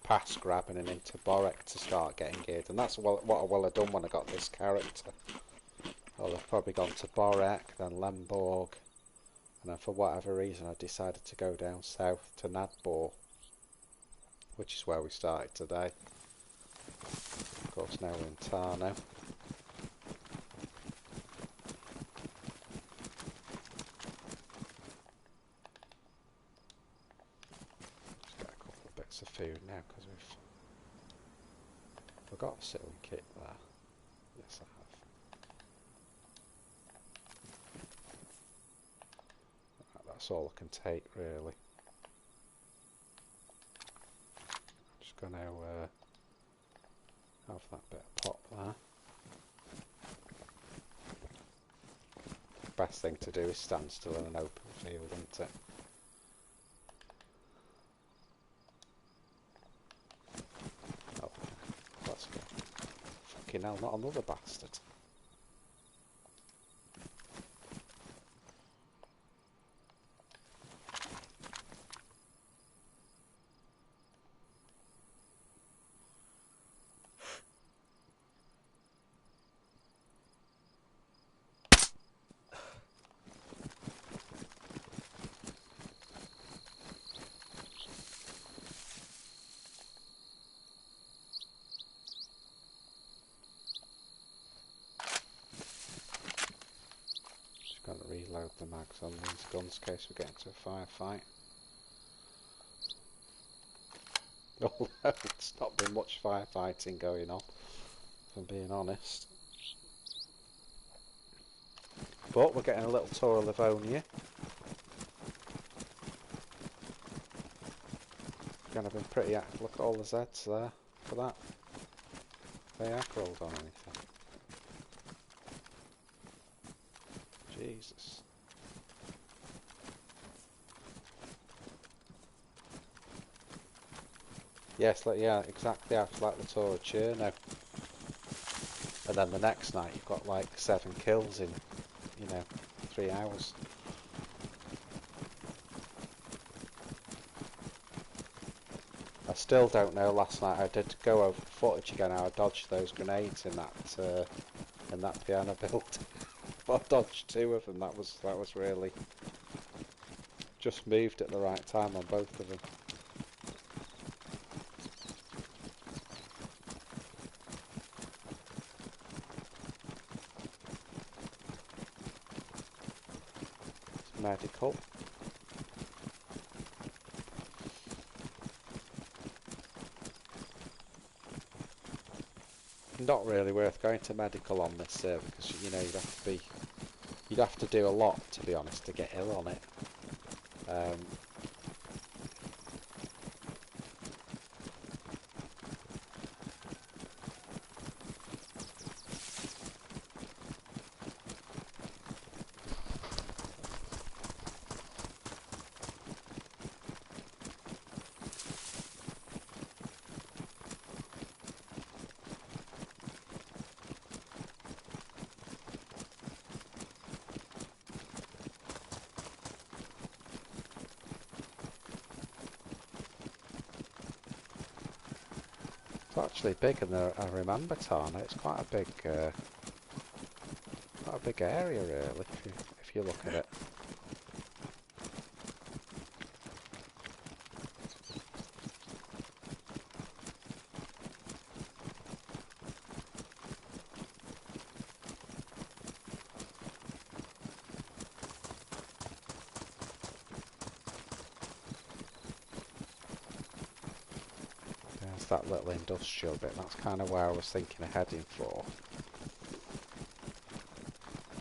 past Graben and into Borek to start getting geared. And that's what I will have done when I got this character. I'll have probably gone to Borek, then Lemborg, and then for whatever reason I decided to go down south to Nadbor, which is where we started today. Of course now we're in Tarno. Of food now because we've got a sitting kit there. Yes, I have. Right, that's all I can take really. I'm just going to have that bit of pop there. Best thing to do is stand still in an open field, isn't it? Fucking hell, not another bastard. Got to reload the mags on these guns in case we get into a firefight. Although it's not been much firefighting going on, if I'm being honest. But we're getting a little tour of Livonia. Kind of been pretty active. Look at all the Zeds there for that. They are crawled on anything. Jesus. Yes, like, yeah, exactly. It's like the tour of Cherno. And then the next night you've got like 7 kills in, 3 hours. still don't know. Last night I did go over footage again. How I dodged those grenades in that piano build. But I dodged 2 of them. That was really just moved at the right time on both of them. It's medical. Not really worth going to medical on this server because you'd have to do a lot, to be honest, to get ill on it. It's actually bigger than I remember, Tana. It's quite a big area, really, if you look at it. There's that little industrial bit. That's kind of where I was thinking of heading for.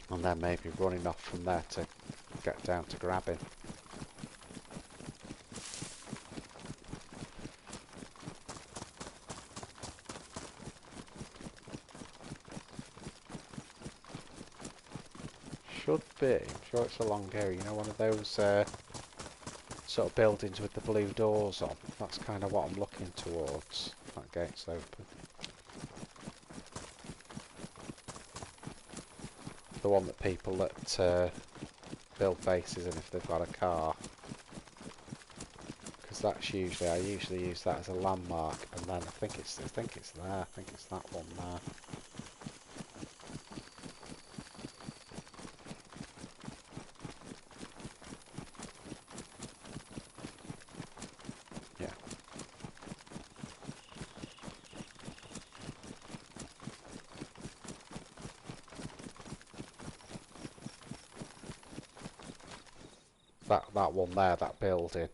And then maybe running off from there to get down to grabbing. Should be. I'm sure it's along here. You know, one of those sort of buildings with the blue doors on. That's kind of what I'm looking towards. That gate's open. The one that people that build bases in if they've got a car. Because that's usually, I usually use that as a landmark, and then I think it's there. I think it's that one there. That one there, that building.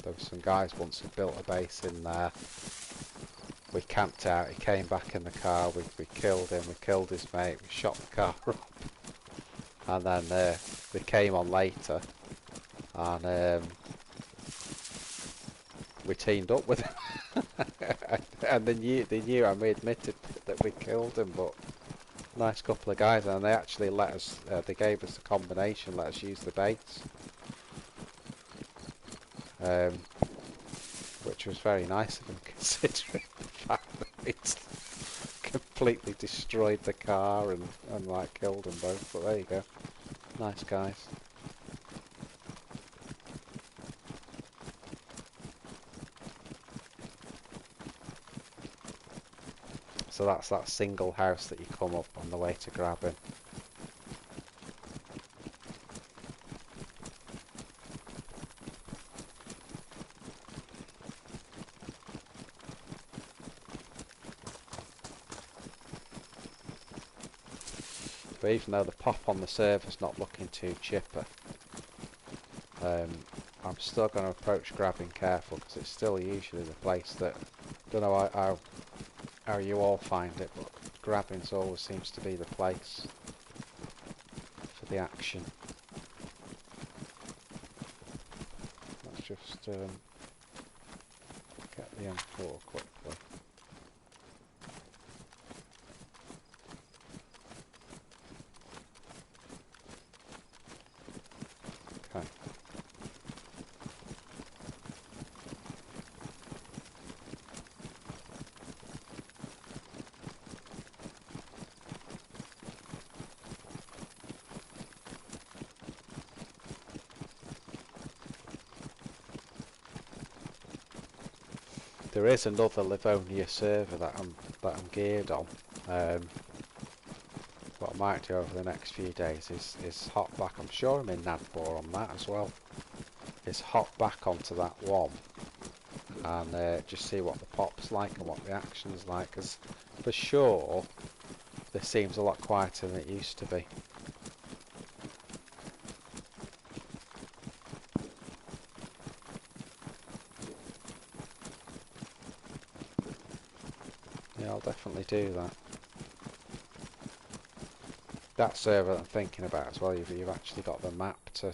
There were some guys once had built a base in there. We camped out, he came back in the car, we killed him, we killed his mate, we shot the car up. And then they came on later and we teamed up with him. And they knew and we admitted that we killed him, but nice couple of guys, and they actually let us, they gave us the combination, let us use the base. Which was very nice of them, considering the fact that it's completely destroyed the car and like killed them both. But there you go, nice guys. So that's that single house that you come up on the way to grabbing. But even though the pop on the server's not looking too chipper, I'm still going to approach grabbing careful because it's still usually the place that, don't know how you all find it, but grabbing's always seems to be the place for the action. Let's just get the M4 quickly. Okay. There is another Livonia server that I'm geared on. What I might do over the next few days is hop back. I'm sure I'm in NAD4 on that as well. Is hop back onto that one and just see what the pop's like and what the action's like. Because for sure, this seems a lot quieter than it used to be. Yeah, I'll definitely do that. That server that I'm thinking about as well, you've actually got the map to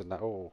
know. Oh,